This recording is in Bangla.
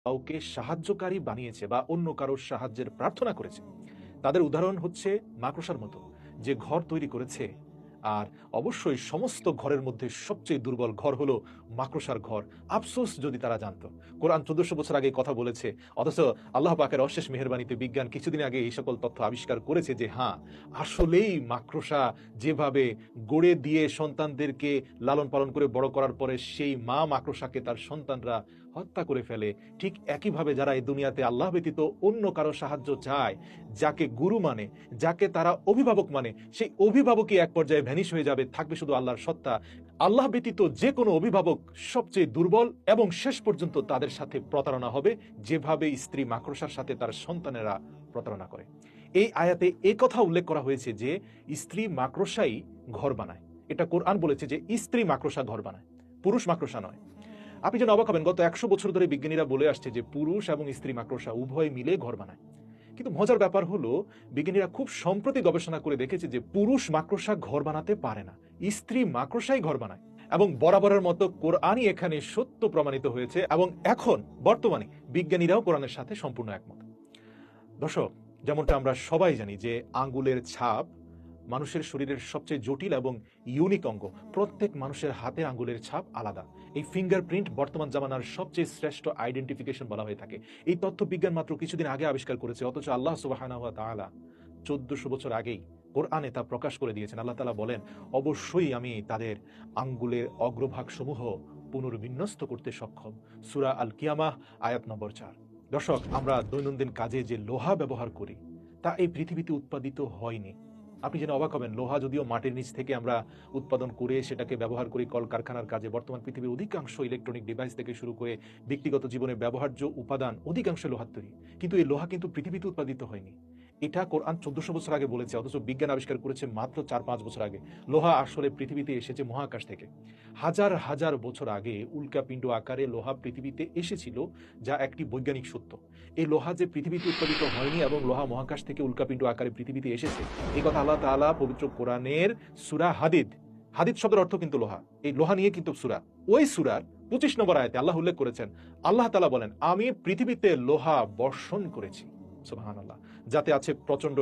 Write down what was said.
কাউকে সাহায্যকারী বানিয়েছে বা অন্য কারোর সাহায্যের প্রার্থনা করেছে, তাদের উদাহরণ হচ্ছে মাকড়সার মতো, যে ঘর তৈরি করেছে। আর অবশ্যই সমস্ত ঘরের মধ্যে সবচেয়ে দুর্বল ঘর হলো মাকড়সার ঘর। আফসোস যদি তারা জানতো। কোরআন ১৪০০ বছর আগে কথা বলেছে, অথচ আল্লাহ পাকের অশেষ মেহেরবানিতে বিজ্ঞান কিছুদিন আগে এই সকল তথ্য আবিষ্কার করেছে যে হ্যাঁ, আসলেই মাকড়সা যেভাবে গড়ে দিয়ে সন্তানদেরকে লালন পালন করে বড় করার পরে সেই মা মাকড়সাকে তার সন্তানরা হত্যা করে ফেলে, ঠিক একইভাবে যারা এই দুনিয়াতে আল্লাহ ব্যতীত অন্য কারো সাহায্য চায়, যাকে গুরু মানে, যাকে তারা অভিভাবক মানে, সেই অভিভাবকই এক পর্যায়ে ভ্যানিশ হয়ে যাবে, থাকবে শুধু আল্লাহর সত্তা। আল্লাহ ব্যতীত যে কোনো অভিভাবক সবচেয়ে দুর্বল এবং শেষ পর্যন্ত তাদের সাথে প্রতারণা হবে, যেভাবে স্ত্রী মাকড়সার সাথে তার সন্তানেরা প্রতারণা করে। এই আয়াতে এই কথা উল্লেখ করা হয়েছে যে স্ত্রী মাকড়সাই ঘর বানায়। এটা কোরআন বলেছে যে স্ত্রী মাকড়সা ঘর বানায়, পুরুষ মাকড়সা নয়। আপনি যেন অবাক হবেন, গত ১০০ বছর ধরে বিজ্ঞানীরা বলে আসছে যে পুরুষ এবং স্ত্রী মাকড়সা উভয় মিলে ঘর বানায়। কিন্তু মজার ব্যাপার হলো, বিজ্ঞানীরা খুব সম্প্রতি গবেষণা করে দেখেছে যে পুরুষ মাকড়সা ঘর বানাতে পারে না, স্ত্রী মাকড়সাই ঘর বানায়। এবং বরাবরের মতো কোরআনই এখানে সত্য প্রমাণিত হয়েছে, এবং এখন বর্তমানে বিজ্ঞানীরাও কোরআনের সাথে সম্পূর্ণ একমত। দর্শক, যেমনটা আমরা সবাই জানি যে আঙ্গুলের ছাপ মানুষের শরীরের সবচেয়ে জটিল এবং ইউনিক অঙ্গ। প্রত্যেক মানুষের হাতের আঙ্গুলের ছাপ আলাদা। এই ফিঙ্গারপ্রিন্ট বর্তমান জামানার সবচেয়ে শ্রেষ্ঠ আইডেন্টিফিকেশন বলা হয়ে থাকে। এই তথ্য বিজ্ঞান মাত্র কিছুদিন আগে আবিষ্কার করেছে, অথচ আল্লাহ সুবহানাহু ওয়া তাআলা ১৪০০ বছর আগেই কোরআনে তা প্রকাশ করে দিয়েছেন। আল্লাহ তাআলা বলেন, অবশ্যই আমি তাদের আঙ্গুলের অগ্রভাগ সমূহ পুনর্বিন্যস্ত করতে সক্ষম। সূরা আল কিয়ামাহ আয়াত নম্বর ৪। দর্শক, আমরা দৈনন্দিন কাজে যে লোহা ব্যবহার করি তা এই পৃথিবীতে উৎপাদিত হয়নি। আপনি যেন অবাক হবেন, লোহা যদিও মাটির নিচ থেকে আমরা উৎপাদন করে সেটাকে ব্যবহার করি কলকারখানার কাজে। বর্তমান পৃথিবীর অধিকাংশ ইলেকট্রনিক ডিভাইস থেকে শুরু করে ব্যক্তিগত জীবনে ব্যবহার্য উপাদান অধিকাংশ লোহার তৈরি। কিন্তু এই লোহা কিন্তু পৃথিবীতে উৎপাদিত হয়নি। এটা কোরআন ১৪০০ বছর আগে বলেছে, অথচ বিজ্ঞান আবিষ্কার করেছে মাত্র ৪-৫ বছর আগে। লোহা আসলে পৃথিবীতে এসেছে মহাকাশ থেকে। হাজার হাজার বছর আগে উল্কাপিণ্ড আকারে লোহা পৃথিবীতে এসেছিল, যা একটি বৈজ্ঞানিক সত্য। এই লোহা যে পৃথিবীতে উৎপাদিত হয়নি এবং লোহা মহাকাশ থেকে উল্কাপিণ্ড আকারে পৃথিবীতে এসেছে, এই কথা আল্লাহ তাআলা পবিত্র কোরআনের সূরা হাদিদ, হাদিদ শব্দের অর্থ কিন্তু লোহা, এই লোহা নিয়ে কিন্তু সূরা, ওই সূরার ২৫ নম্বর আয়াতে আল্লাহ উল্লেখ করেছেন। আল্লাহ তাআলা বলেন, আমি পৃথিবীতে লোহা বর্ষণ করেছি, সুবহানাল্লাহ, যাতে আছে প্রচন্ড